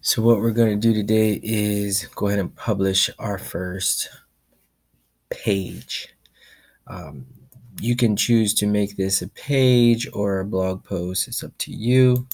So what we're going to do today is go ahead and publish our first page. Um, you can choose to make this a page or a blog post. It's up to you.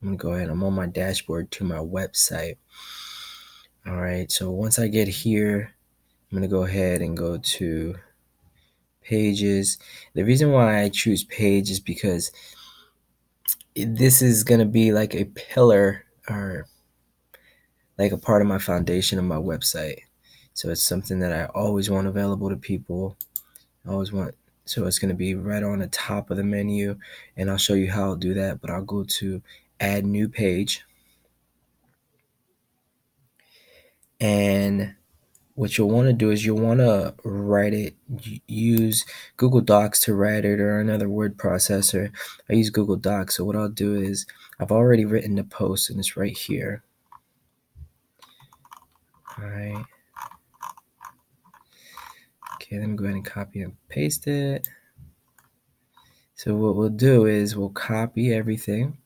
I'm going to go ahead. I'm on my dashboard to my website. All right. So once I get here, I'm going to go ahead and go to pages. The reason why I choose page is because this is going to be like a pillar or like a part of my foundation of my website. So it's something that I always want available to people. I always want, so it's going to be right on the top of the menu, and I'll show you how I'll do that. But I'll go to add new page, and what you'll want to do is you'll want to write it, use Google Docs to write it, or another word processor. I use Google Docs. So what I'll do is I've already written the post, and it's right here. All right. Okay, let me go ahead and copy and paste it. So what we'll do is we'll copy everything.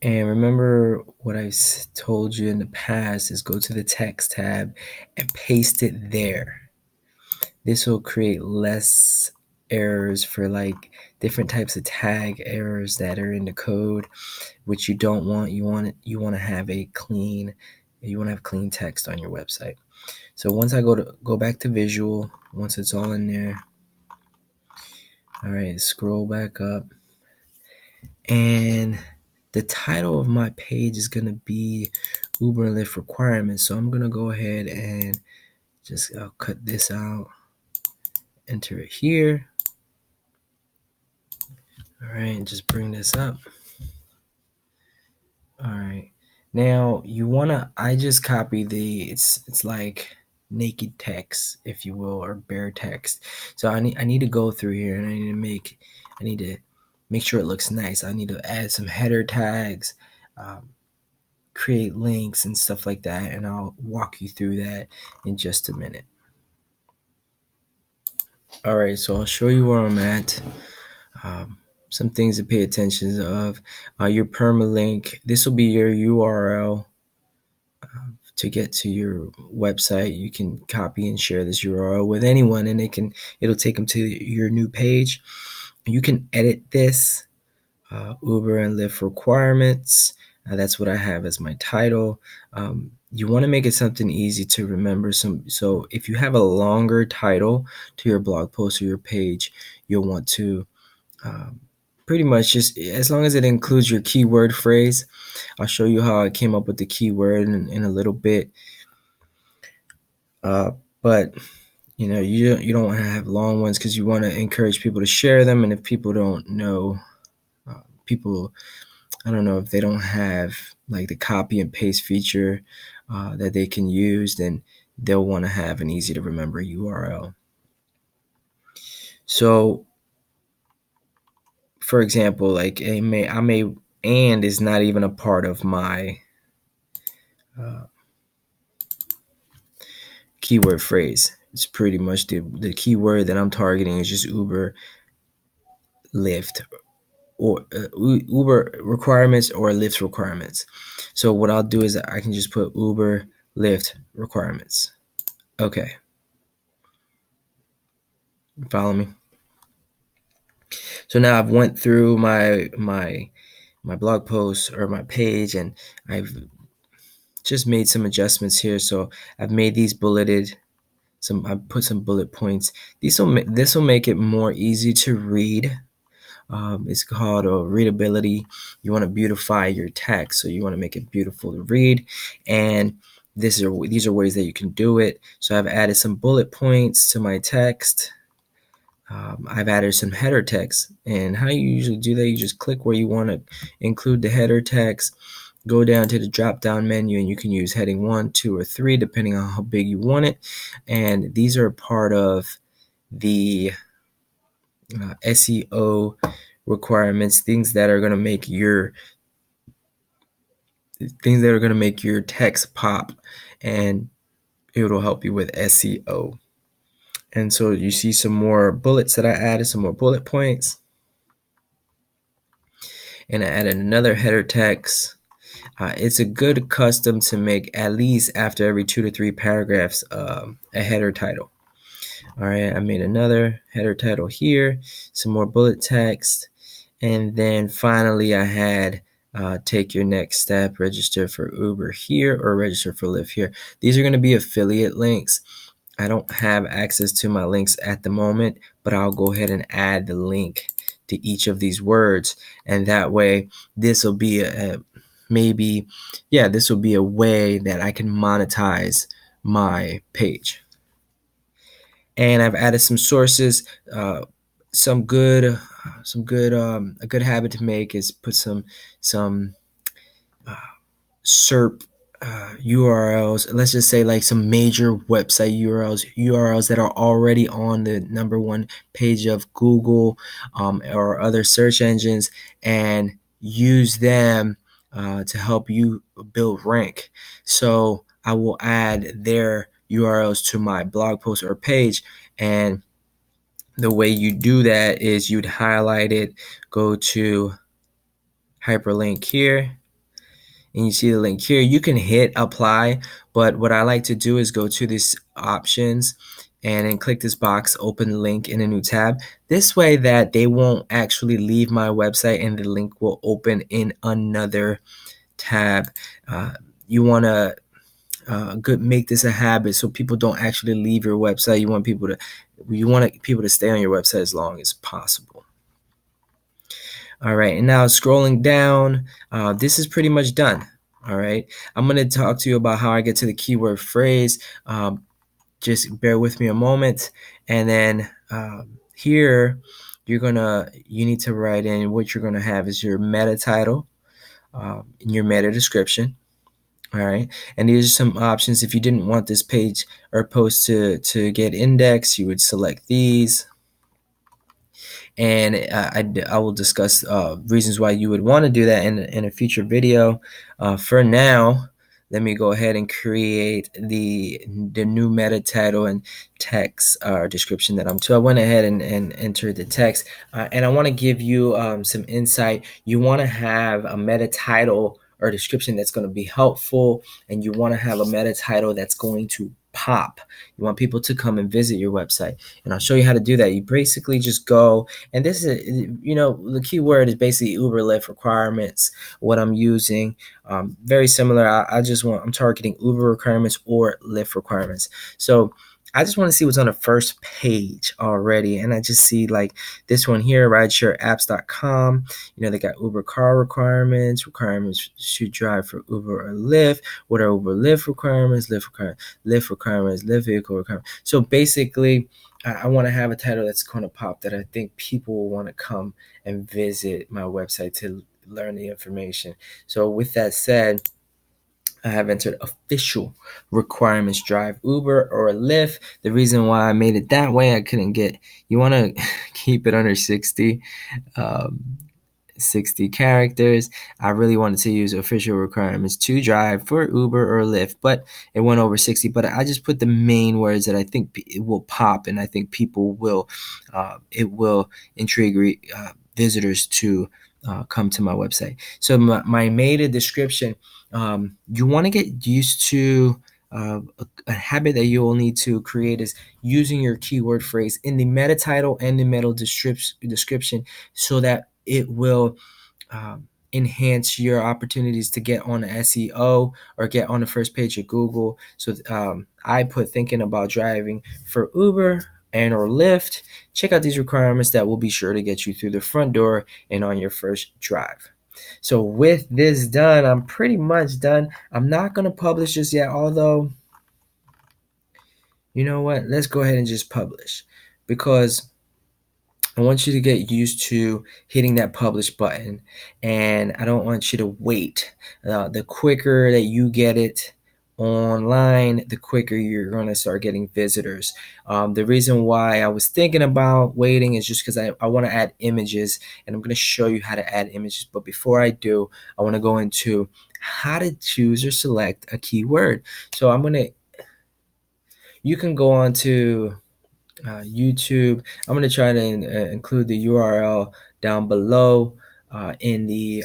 And remember what I told you in the past is go to the text tab and paste it there. This will create less errors for like different types of tag errors that are in the code, which you don't want. You want to have clean text on your website. So once I go back to visual, once it's all in there, all right, scroll back up, and the title of my page is going to be Uber and Lyft requirements. So I'm going to go ahead and I'll cut this out, enter it here. All right, and just bring this up. All right. Now I just copy it's like naked text, if you will, or bare text. So I need to go through here, and I need to make sure it looks nice. I need to add some header tags, create links and stuff like that, and I'll walk you through that in just a minute. All right, so I'll show you where I'm at. Some things to pay attention of. Your permalink. This will be your URL to get to your website. You can copy and share this URL with anyone, and it'll take them to your new page. You can edit this. Uber and Lyft requirements. That's what I have as my title. You want to make it something easy to remember. So if you have a longer title to your blog post or your page, you'll want to pretty much just, as long as it includes your keyword phrase. I'll show you how I came up with the keyword in a little bit. But you don't want to have long ones because you want to encourage people to share them. And if people don't know, I don't know if they don't have like the copy and paste feature that they can use, then they'll want to have an easy to remember URL. So, for example, like and is not even a part of my keyword phrase. It's pretty much the keyword that I'm targeting is just Uber, Lyft, or Uber requirements or Lyft requirements. So what I'll do is I can just put Uber, Lyft requirements. Okay. Follow me? So now I've went through my blog post or my page, and I've just made some adjustments here. So I've made these bulleted. I put some bullet points. This will make it more easy to read. It's called readability. You want to beautify your text, so you want to make it beautiful to read, and these are ways that you can do it. So I've added some bullet points to my text. I've added some header text, and how you usually do that, you just click where you want to include the header text, go down to the drop down menu, and you can use heading 1, 2, or 3 depending on how big you want it. And these are part of the SEO requirements, things that are going to make your text pop, and it'll help you with SEO. And so you see some more bullets that I added, some more bullet points. and I added another header text. It's a good custom to make at least after every 2 to 3 paragraphs a header title. All right, I made another header title here, some more bullet text, and then finally I had take your next step, register for Uber here or register for Lyft here. These are going to be affiliate links. I don't have access to my links at the moment, but I'll go ahead and add the link to each of these words, and that way this will be this will be a way that I can monetize my page. And I've added some sources. Some good a good habit to make is put some SERP URLs. Let's just say like some major website URLs that are already on the #1 page of Google or other search engines, and use them to help you build rank. So I will add their URLs to my blog post or page, and the way you do that is you'd highlight it, go to hyperlink here, and you see the link here. You can hit apply, but what I like to do is go to these options and then click this box, open link in a new tab. This way that they won't actually leave my website and the link will open in another tab. You want to make this a habit so people don't actually leave your website. You want people to stay on your website as long as possible. All right, and now scrolling down, this is pretty much done. All right, I'm going to talk to you about how I get to the keyword phrase. Just bear with me a moment, and then here you need to write in what you're gonna have is your meta title, and your meta description. All right, and these are some options. If you didn't want this page or post to get indexed, you would select these. And I will discuss reasons why you would want to do that in a future video. For now, let me go ahead and create the new meta title and text description that I'm to. I went ahead and entered the text, and I want to give you some insight. You want to have a meta title or description that's going to be helpful, and you want to have a meta title that's going to pop. You want people to come and visit your website, and I'll show you how to do that. You basically just go, and this is, the keyword is basically Uber Lyft requirements. What I'm using, very similar. I'm targeting Uber requirements or Lyft requirements. So I just want to see what's on the first page already. And I just see like this one here, rideshareapps.com. They got Uber car requirements to drive for Uber or Lyft. What are Uber Lyft requirements? Lyft requirements, Lyft vehicle requirements. So basically, I want to have a title that's going to pop, that I think people will want to come and visit my website to learn the information. So with that said, I have entered official requirements: drive Uber or Lyft. The reason why I made it that way, you want to keep it under 60 characters. I really wanted to use official requirements to drive for Uber or Lyft, but it went over 60. But I just put the main words that I think it will pop, and I think people will, it will intrigue visitors to come to my website. So my meta description, you want to get used to a habit that you will need to create is using your keyword phrase in the meta title and the meta description, so that it will enhance your opportunities to get on SEO or get on the first page of Google. So I put thinking about driving for Uber and or Lyft. Check out these requirements that will be sure to get you through the front door and on your first drive. So with this done, I'm pretty much done. I'm not going to publish this yet, although, you know what? Let's go ahead and just publish, because I want you to get used to hitting that publish button, and I don't want you to wait. The quicker that you get it online, the quicker you're going to start getting visitors. The reason why I was thinking about waiting is just because I want to add images, and I'm going to show you how to add images. But before I do, I want to go into how to choose or select a keyword. So you can go on to YouTube. I'm going to try to include the URL down below. in the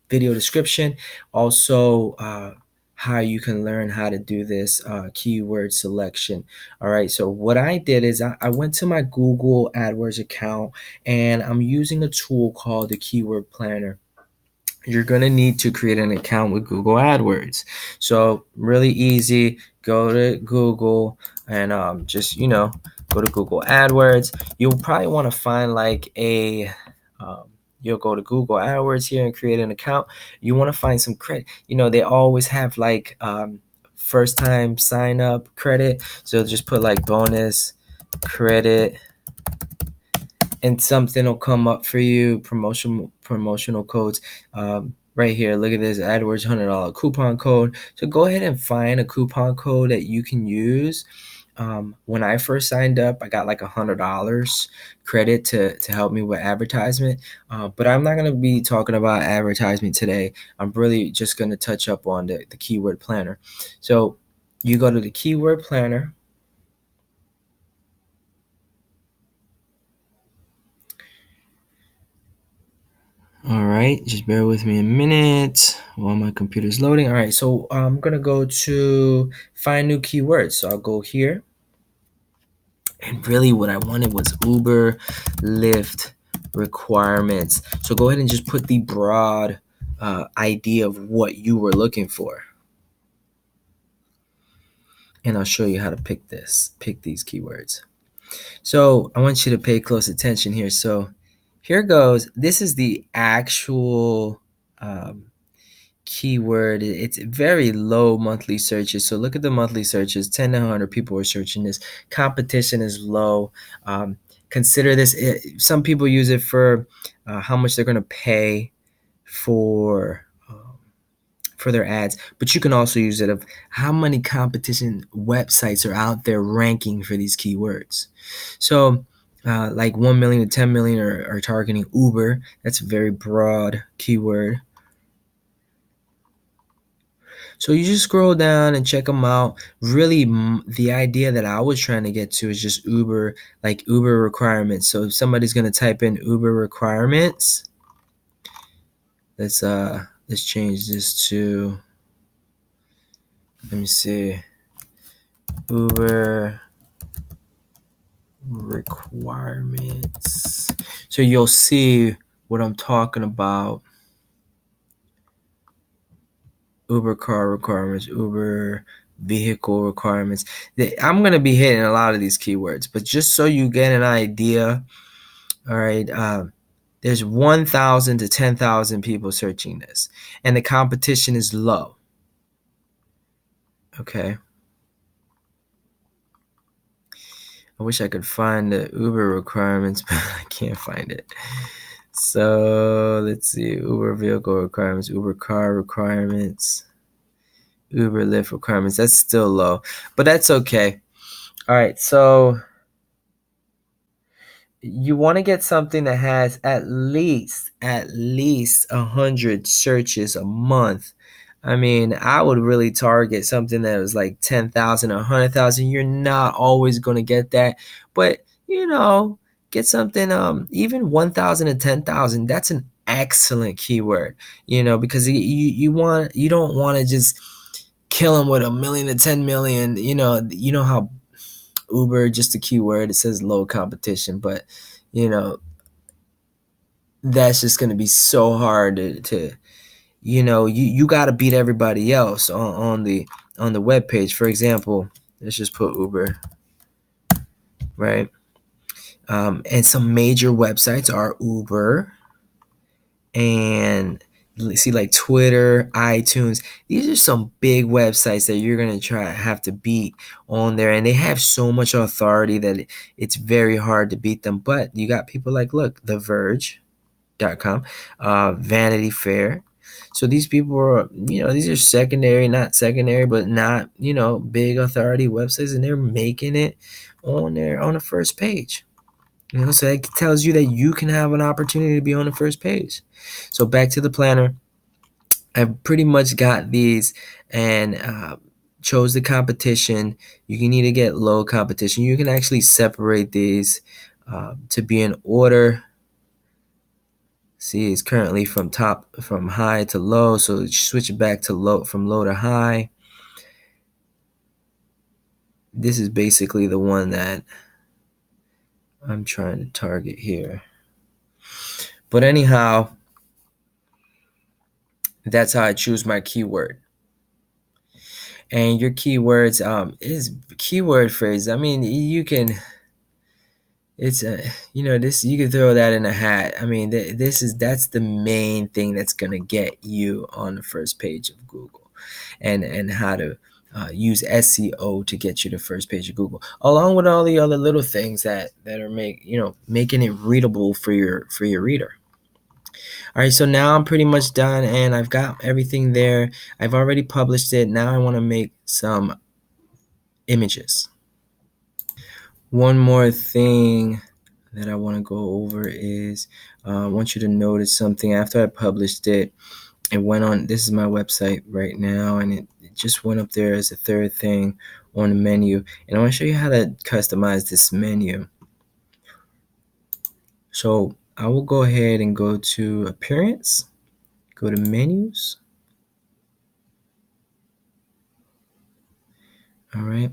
video description. Also, how you can learn how to do this keyword selection. All right, so what I did is I went to my Google AdWords account, and I'm using a tool called the Keyword Planner. You're going to need to create an account with Google AdWords. So really easy. Go to Google and just, go to Google AdWords. You'll probably want to find like um, you'll go to Google AdWords here and create an account. You want to find some credit. They always have like first time sign up credit. So just put like bonus credit, and something will come up for you. Promotional codes right here. Look at this AdWords $100 coupon code. So go ahead and find a coupon code that you can use. When I first signed up, I got like $100 credit to help me with advertisement. But I'm not going to be talking about advertisement today. I'm really just going to touch up on the keyword planner. So you go to the keyword planner. All right, just bear with me a minute while my computer's loading. All right, so I'm gonna go to find new keywords. So I'll go here, and really what I wanted was Uber, Lyft requirements. So go ahead and just put the broad idea of what you were looking for, and I'll show you how to pick these keywords. So I want you to pay close attention here. So here goes. This is the actual keyword. It's very low monthly searches. So look at the monthly searches. 10 to 100 people are searching this. Competition is low. Consider this. Some people use it for how much they're going to pay for their ads, but you can also use it of how many competition websites are out there ranking for these keywords. So like 1 million to 10 million are targeting Uber. That's a very broad keyword. So you just scroll down and check them out. Really, the idea that I was trying to get to is just Uber, like Uber requirements. So if somebody's going to type in Uber requirements, let's change this to, let me see, Uber requirements. So you'll see what I'm talking about. Uber car requirements, Uber vehicle requirements. I'm going to be hitting a lot of these keywords, but just so you get an idea, all right, there's 1,000 to 10,000 people searching this, and the competition is low. Okay. I wish I could find the Uber requirements, but I can't find it. So let's see, Uber vehicle requirements, Uber car requirements, Uber Lyft requirements. That's still low, but that's okay. All right, so you want to get something that has at least 100 searches a month. I mean, I would really target something that was like 10,000 or 100,000. You're not always going to get that, but get something even 1,000 to 10,000. That's an excellent keyword, because you don't want to just kill them with 1 million to 10 million. You know how Uber, just a keyword, it says low competition, but that's just going to be so hard to you got to beat everybody else on the web page. For example, let's just put Uber, right? And some major websites are Uber, and see, like Twitter, iTunes. These are some big websites that you're going to have to beat on there, and they have so much authority that it's very hard to beat them. But you got people like, look, The Verge.com, Vanity Fair. So these people are, these are not secondary, but not, big authority websites, and they're making it on the first page. So that tells you that you can have an opportunity to be on the first page. So back to the planner. I've pretty much got these and chose the competition. You can either get low competition. You can actually separate these to be in order. See, it's currently from high to low, so switch it back to low, from low to high. This is basically the one that I'm trying to target here. But anyhow, that's how I choose my keyword. And your keywords is keyword phrase. I mean, you can, it's a, this, you can throw that in a hat. I mean, that's the main thing that's going to get you on the first page of Google, and how to use SEO to get you the first page of Google, along with all the other little things that are making it readable for your reader. All right, so now I'm pretty much done, and I've got everything there. I've already published it. Now I want to make some images. One more thing that I want to go over is I want you to notice something. After I published it, it went on. This is my website right now, and it just went up there as a third thing on the menu. And I want to show you how to customize this menu. So I will go ahead and go to Appearance, go to Menus. All right.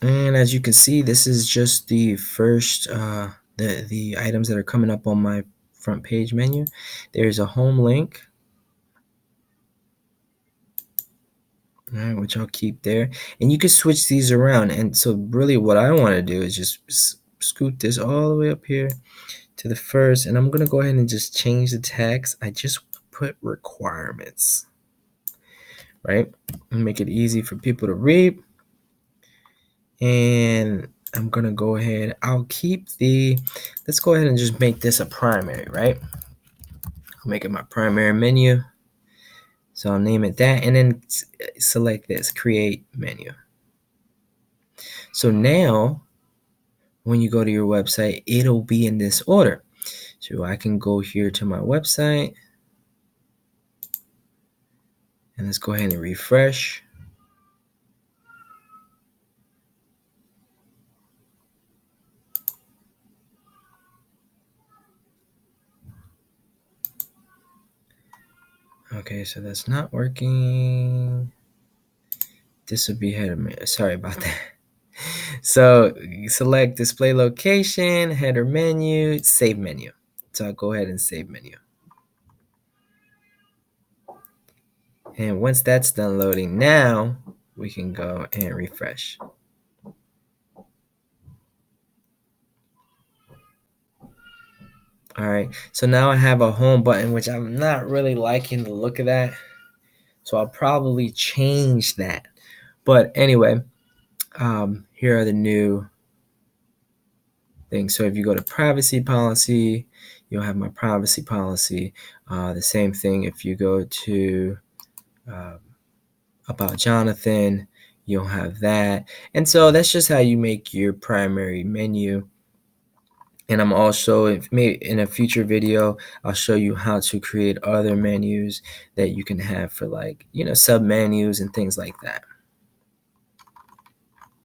And as you can see, this is just the first, the items that are coming up on my front page menu. There's a home link, all right, which I'll keep there. And you can switch these around. And so really what I want to do is just scoot this all the way up here to the first. And I'm going to go ahead and just change the text. I just put requirements, right? And make it easy for people to read. And I'm going to go ahead. I'll keep let's go ahead and just make this a primary, right? I'll make it my primary menu. So I'll name it that, and then select this, create menu. So now when you go to your website, it'll be in this order. So I can go here to my website, and let's go ahead and refresh. Okay, so that's not working. This would be header menu. Sorry about that. So select display location, header menu, save menu. So I'll go ahead and save menu. And once that's done loading, now we can go and refresh. All right, so now I have a home button, which I'm not really liking the look of that. So I'll probably change that. But anyway, here are the new things. So if you go to privacy policy, you'll have my privacy policy. The same thing if you go to about Jonathan, you'll have that. And so that's just how you make your primary menu. And I'm also, in a future video, I'll show you how to create other menus that you can have for, like, sub menus and things like that.